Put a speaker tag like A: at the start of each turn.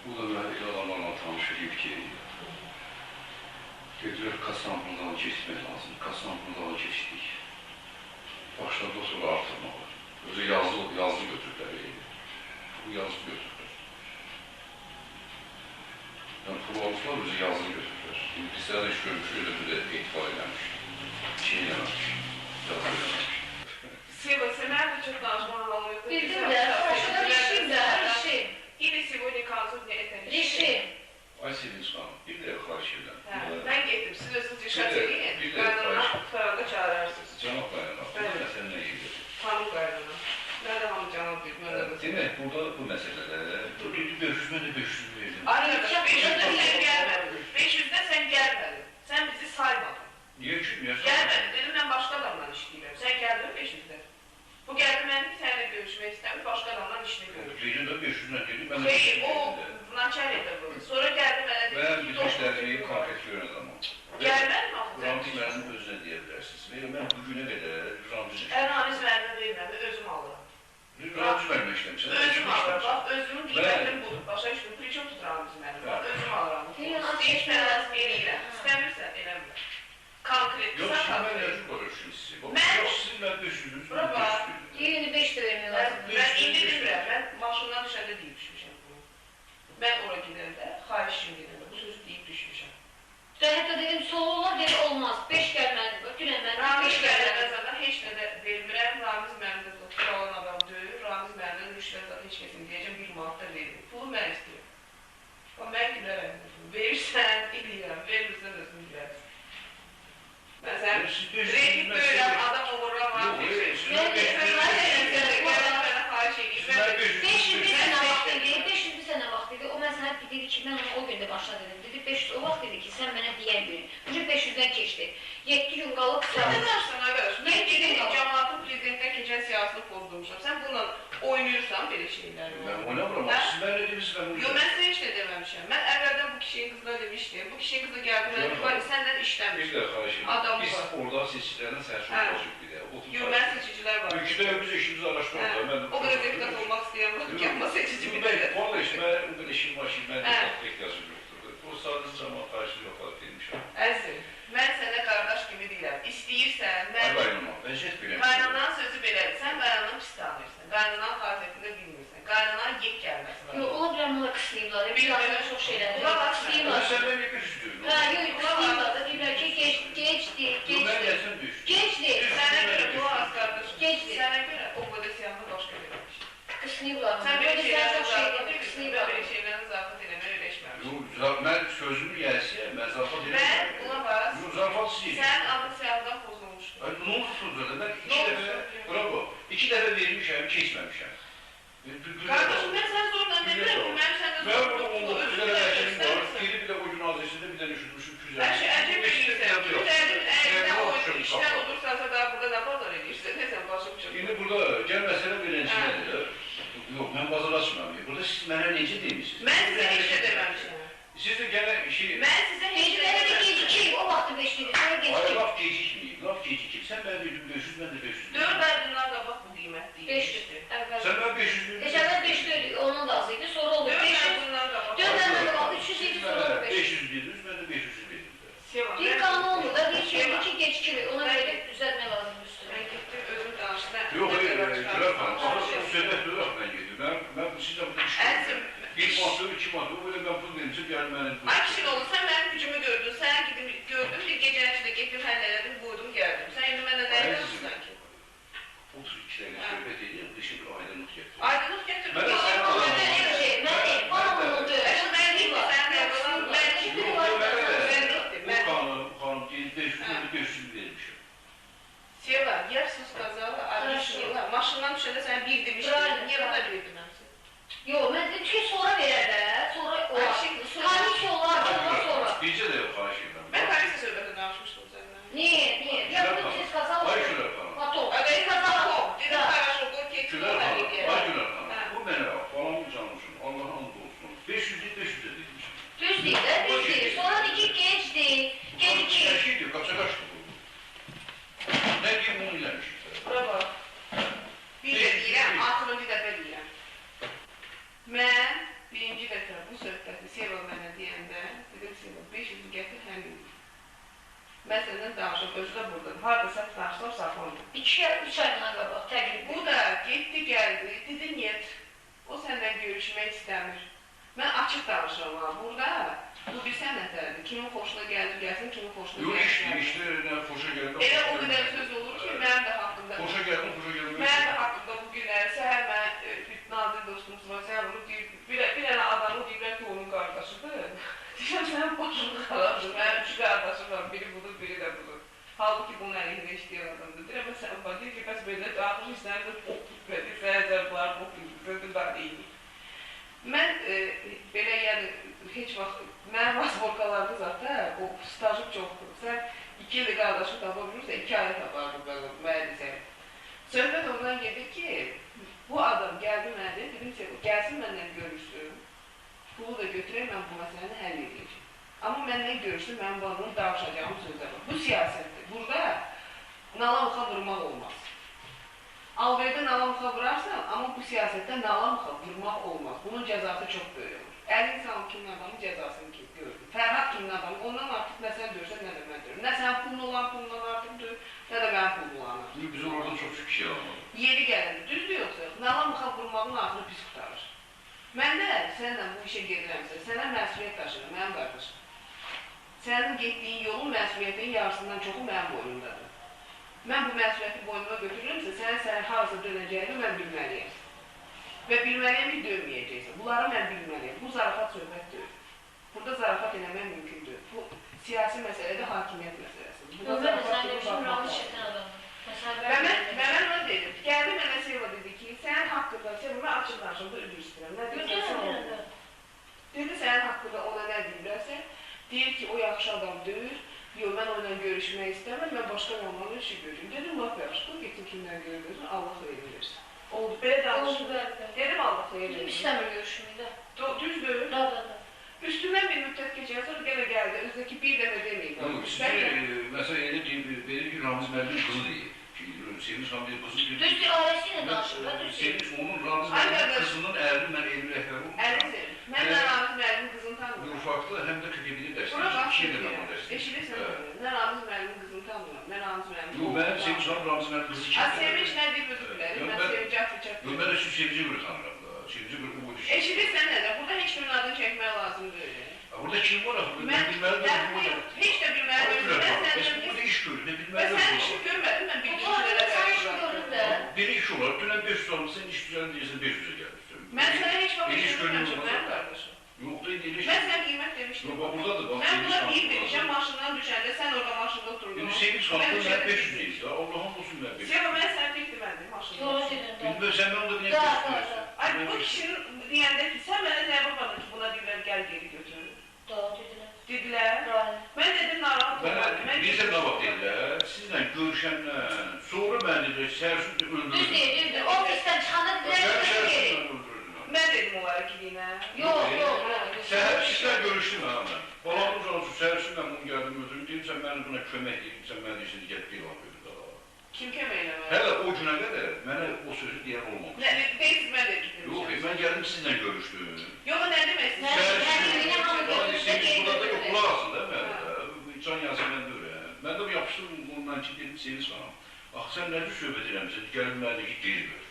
A: Burada mən elə adamlarla tanış edib ki, dedilər, Kastanbuldan keçmək lazım. Kastanbuldan keçdik. Başladı o sonra artırmalar. Özü yazı götürdülər. Bu yazı götürdülər. Yəni, pul alıflar özü yazı götürdülər. Şimdi bizlər də iş görmüş, öyle bir də etibar eləmiş. Şey eləmiş, yazı eləmiş.
B: Сева, Семенович от нашего
C: Bildim de, başka решим de, решим.
B: Или сегодня к концу дня это
C: Решим.
A: Ay Sevinç Hanım, bir də xahiş edirəm.
B: Ben gittim, siz özünüz dikkat edin. Qaynana tutaranda çağırarsınız.
A: Cənab qaynana, bu məsələ nə edir?
B: Tanım qaynana. Nerede hamı cənab deyil,
A: Demək, burada bu məsələlərdə 500, mən də 500 verdim.
B: Arkadaş, 500'de sen gelmedin. 500'de sen gelmedin. Sen bizi saymadın.
A: Niyə ki?
B: Gelmedin, dedim ben başka adamla işleyeyim. Sen geldin 500'de. Bu geldi benim seninle görüşmek istemiş, başka adamla işini görür.
A: Gecə də 500'dən dedim, mən də
B: Şey, o naçalnikdə bu. Sonra geldi mənə dedi
A: mən bir işlərini konkret görən adamım.
B: Gəlmən mi?
A: Ramzi mənim özünə deyə bilərsiniz. Mən bugünə qədər Ramzi
B: Ramiz mənimlə vermədi, özüm alıram.
A: Ramzi mənimlə işləmişəm.
B: Özüm alıram, bax, özümün qiymətim budur. Başa düşdüm, priçəm tut Ramiz mənim, bax, özüm alıram. İstəyir mənəz eləyirəm, istəmirsən, eləmirəm. Konkret,
A: yox,
B: qısa
A: mən
B: konkret.
A: yazı qoyursun sizi.
B: Mən-
A: Yox, sizin mən 500'ünüz,
B: Bura
A: mən
B: bax.
A: 500'ünüz.
C: 25 de vermək lazım.
B: Mən indi demirəm, mən maşından düşəndə deyib düşmüşəm bunu. Mən ora gedəndə, xahiş üçün gedəndə bu sözü deyib düşmüşəm.
C: Hətta dedim, soğuqlar dedi, olmaz. 5 gəlməlidir, dünən mən
B: Ramiz
C: 5
B: gəlmədən
C: gəlməlidir.
B: zaten heç nə də vermirəm, Ramiz məndə qalan adam deyil, Ramiz məndən rüşvət zaten heç kəsin deyəcəm, 1 manat da verir. Pulu mən istəyirəm. Amma mən gülərəm, verirsən, eləyirəm, vermirsən özün gülərsən. Mən sən reyting böyürəm, adam uğurlamam,
A: Yox,
B: bir şey.
A: sizin
B: Mən
A: 500
B: gələn mənə xahiş edeyim.
A: Sizin 500
C: 500 bir sənə vaxt idi, 500 bir sənə vaxt idi. O mən sənə dedi ki, mən ona o gündə başla dedim. Dedi 500 o vaxt dedi ki, sən mənə deyən gün. Bugün 500-dən keçdi. 7 gün qalıb
B: Sən
C: sən.
B: nə dersən arkadaş? Mən dedim cəmaatın prezidentten keçən siyasını pozdurmuşam. Sən bununla oynayırsan belə şeyləri.
A: Mən oynamıram, siz mən nə demişsiniz?
B: Yox, mən sizə heç nə deməmişəm. Mən əvvəldən bu kişinin qızına demişdim. Bu kişinin qızı gəldi, mənə ki, bari səndən
A: Bir
B: işləmiş.
A: də xahiş
B: Adam
A: edirəm. Biz
B: var.
A: orada seçicilərdən sən çox
B: Hə.
A: olacaq bir də.
B: Yox, mən seçicilər var.
A: Ülkədə biz işimizi araşdırırıq.
B: O qədər deputat olmaq istəyən var ki, amma seçici bir də.
A: Vallahi iş, mən o qədər işim var ki, mən
B: Hə.
A: də ehtiyacım yoxdur. O sadəcə cəmaat qarşılığı yoxlar demişəm.
B: Əzim, mən sənə qardaş kimi deyirəm. İstəyirsən,
A: Ay
B: mən...
A: qaynama, vəziyyət biləm.
B: Qaynanan sözü belədir. Sən qaynananı pis tanıyırsan. Qaynanan xasiyyətində bilmirsən. Qaynanan yek gəlməsi var.
C: Yox, ola bilər bunlar qıslayıblar. Bilmirəm, çox şeylər.
A: Mən səndən bir üstüyüm.
C: Hə, yox, qıslayıblar da deyirlər ki, geçdi.
A: Mən gəlsən düş.
C: Geçdi.
B: Sənə görə bu az qardaşım.
C: Gecdir.
B: Sənə görə o qədər siyahını başqa vermiş.
C: Qıslayıblar.
B: Sən belə
C: Sən
B: şeylərin
C: çox şey
B: zarafat
C: deyir,
B: edirsən.
C: qıslayıblar.
B: Belə şeylərin zarafat eləməyə öyrəşməmişəm.
A: Yox, mən sözümü yəlsiyəm, mən zarafat
B: Mən
A: edirəm.
B: buna bax,
A: Yox, zarafat siz.
B: sən adı siyahdan pozulmuşdun.
A: Ay, nə olursunuz öyle? Ben 2 dəfə, bravo, 2 dəfə vermişəm, keçməmişəm.
B: Qardaşım, mən sən zorla demirəm ki, mən səndə
A: Ben
B: zorla
A: burada 19
B: özür
A: lira
B: dilərim,
A: vəkilim var,
B: istəmirsən.
A: biri bir də o gün adresində bir dənə üşütmüşüm, küzəlmişim.
B: Hər şey əcəb edirsən. Güzəlin əlinə o işdən olursansa daha burada nə bazar edirsən, nəsən başım çıxır.
A: İndi burada gəl məsələ beləncədir. Yox, mən bazar açmıram. Burada siz mənə necə demişsiniz?
B: Mən sizə heç nə deməmişəm.
A: Siz də gənə işi...
B: Mən sizə heç nə
C: Gecikləri de
B: deməmişəm.
C: gecikir, o vaxtı 5 dedi, sonra
A: Ay,
C: gecikir.
A: laf gecikməyib, laf gecikib. Sən mənə dedin 500, mən də 500.
B: 4 ay bundan qabaq bu qiymət deyil.
C: 500, əvvəl.
A: Sən mənə 500 dedin.
C: Əvvəl 5 dedi, onun da az idi, sonra oldu
B: 4 ay
C: 500.
B: bundan qabaq.
C: 4 ay qabaq 300 idi, sonra oldu 500.
A: 500 dediniz, mən də 500 dedim.
C: Bir qanundur da, deyir ki gecikir, ona görə düzəltmək lazımdır üstünə.
B: Mən getdim, özüm danışdım.
A: Yox, Gülər xanım, söhbət yox mən gedim. Mən sizə burada
B: Əzim,
A: bir manatı, 2 manatı, o qədər mən pul vermişəm, gəlin mənim pul.
B: ay kişin olur, sən mənim gücümü gördün, sən gördün, bir gecənin içində getdim, həllələdim, qoydum, gəldim. Sən indi mənə nə edirsən ki?
A: 32 dəqiqə söhbət edeyim, dışı bir aydınlıq gətirir.
B: Aydınlıq gətir.
A: Mən də sənə
C: Mən deyim, bana bunu deyir.
B: Əşin, mən deyim ki, sən də yapılan, mən
C: Şimdi
B: deyim,
C: var,
A: Bu xanım deyil, 500 vermişəm.
B: Seva, я все сказала, объяснила. Maşından düşəndə sənə bir demişdim, niyə bana bir deməmsin?
C: Yox, mən dedim ki, sonra verər də, sonra olar. Komissiya olar, sonra.
A: Bircə də yox, xahiş edirəm.
B: Mən komissiya söhbətində danışmışdım səninlə.
C: Niye? Я буду тебе сказала,
A: Ay
C: что
A: Gülər xanım.
C: потом.
B: А я сказала, потом. Ты
C: Да.
B: хорошо, вот
C: 2-3 aydan qabaq təqribən.
B: Bu da getdi, gəldi, dedi niyet. O səndən görüşmək istəmir. Mən açıq danışıram ha. Burada bu bir sənətlərdir. Kimin xoşuna gəlir, gəlsin, kimin xoşuna
A: Yox,
B: gəlir.
A: işdə xoşa gəldi.
B: Elə o qədər söz olur ki, mənim də haqqımda.
A: Xoşa gəldi, xoşa gəldi.
B: Mənim də haqqımda bu günləri səhər mən nadir dostumuz var, səhər onu deyir, bir dənə adamı deyirlər ki, onun qardaşıdır. Deyirəm, sənin başını xarabdır, mənim 3 qardaşım var, biri budur, biri də budur. Halbuki bunun əlində işləyən adamdır. Deyirəm, sən deyir ki, bəs belə daxil işlərində oxuyub, səhər-səhər oxuyub, da deyil. Mən belə, yəni, heç vaxt, mənim razborkalarda zaten, o stajım çoxdur. Sən 2 ildə qardaşım tapa bilirsən, 2 aya tapardım mən müəllisəni. Söhbət ondan gedir ki, bu adam gəldi mənə deyir, dedim ki, gəlsin məndən görürsün, pulu da götürək, mən bu məsələni həll edəcəm. Amma məndən görürsün, mənim balımın davışacağım sözlər var. Bu siyasətdir. Burada nalamuxa vurmaq olmaz. Alverdə nalamuxa vurarsan, amma bu siyasətdə nalamuxa vurmaq olmaz. Bunun cəzası çox böyük olur. Əli insan kimin adamın cəzasını gördüm. Fərhad kimin adamı, ondan artıq nə sən döyürsən, nə də mən döyürüm. Nə sən pulun olan pulundan artıqdır, nə də mənim pulum olanlar.
A: Biz oradan çox kişi almalı.
B: Yeri gələndə, düzdür yoxsa? Nalamuxa vurmağın axırı pis qutarır. Mən də sənlə bu işə gedirəmsə, sənə məsuliyyət daşırım, mənim qardaşım. Sənin getdiyin yolun məsuliyyətinin yarısından çoxu mənim boynumdadır. Mən bu məsuliyyəti boynuma götürürümsə, sənin harca dönəcəyini mən bilməliyəm. Və bilməliyəm ki, dönməyəcəksən. Bunları mən bilməliyəm. Bu zarafat söhbət deyil. Burada zarafat eləmək mümkündür. Bu siyasi məsələdə hakimiyyət məsələsidir.
C: Ömrə də sən demişsin, Ramin Şəkən adamdır.
B: Və mən ona dedim, gəldi mənə Seva dedi ki, sənin haqqında, Seva, mən açıq danışımda üzr istəyirəm. Nə deyirsən? Dedi, sənin haqqında ona nə deyirlərsə, deyir ki, o yaxşı adam deyil, yox, mən onunla görüşmək istəməm, mən başqa zamanlı işi görürüm. Dedim, laf yaxşı, bu getin kimdən görürsən, Allah xeyir verirsin. Oldu, belə danışım. Dedim, Allah xeyir verirsin.
C: İstəmir görüşməkdə.
B: Düzdür.
C: Da.
B: Üstündən bir müddət keçən sonra yenə gəldi, özdəki bir dəfə deməyib.
A: Məsələn, elə deyir ki, Ramiz müəllimin qızı deyil. Sevinç xanım deyir, qızı deyir.
C: Düzdür, ailəsi ilə danışır.
A: Sevinç onun Ramiz müəllimin qızının əlini mən elmi rəhbərim.
B: Əlinizdir. Mən Ramiz müəllimin qızını tanımıyorum.
A: Ufaqda həm də KGB-də dəstək.
B: Buna bax,
A: Eşilirsən.
B: Eşilirsən. Mən Ramiz müəllimin qızını tanımıyorum. Mən Ramiz müəllimin
A: Yox, mən Sevinç xanım Ramiz müəllimin qızı kimi.
B: Sevinç nə deyib özür dilərim. Mən Sevinci atlayacaq.
A: Yox, mən də Sevinci qırı tanıram da. Sevinci qırı bu iş.
B: Eşilirsən nədə? Burada heç kimin adını çəkmək lazım deyil.
A: Burada kim var axı?
B: Mən heç də bilməliyəm.
A: Burada iş görür, nə bilməliyəm.
B: Sən işini görmədin, mən bildiğim şeylərə
C: Sən iş görür də.
A: Bir iş olar, dünən 500 almışsın, iş düzəlin deyirsən 500'e gəlmişsin.
B: Mən sənə heç vaxt iş görməmişim, mənim qardaşım.
A: Yox da indi
B: Mən sənə qiymət demişdim.
A: Yox, buradadır, bax.
B: Mən buna deyib demişəm, maşından düşəndə sən orada maşında oturdun.
A: İndi Sevinç xanımda mən 500 deyil ya, Allah'ım olsun mən 500.
B: Seva, mən sənə tek demədim maşında.
C: Yola gedin də.
A: Bilmə, sən mən onda niyə 500 deyirsən?
B: Ay, bu kişinin deyəndə ki, sən mənə nə babanı ki, buna deyirlər, gəl geri götürün.
C: Da, dedilər.
B: Dedilər. Mən dedim, narahat olmadım.
A: Bizə nə vaxt deyirlər, sizlə görüşəndən, sonra mən deyirlər, sərsin öldürürüm.
C: Düz deyir, düzdür. Ofisdən çıxanda dedilər, geri.
B: Mən dedim onlara kiliyinə.
C: Yox.
A: Səhər işlər görüşdüm ha mən. Balamız olsun, səhərsin mən bunu gəldim öldürüm, deyim, sən mənə buna kömək deyim, sən mənə deyirsən, gəl bir vaxt verir daha.
B: Kim kömək eləmək?
A: Hələ o günə qədər mənə o sözü deyən olmamış.
B: Deyilsiz, mən də dedim.
A: Yox, mən gəldim sizlə görüşdüm.
B: Yox, nə deməksin?
A: Burada da yox, qulaq asın da mən, can yazı mən deyirəm. Mən də yapışdım ondan ki, dedim, Sevinç xanım, axı sən nədir söhbət eləmişsən, gəlin mənə ki, deyir ver.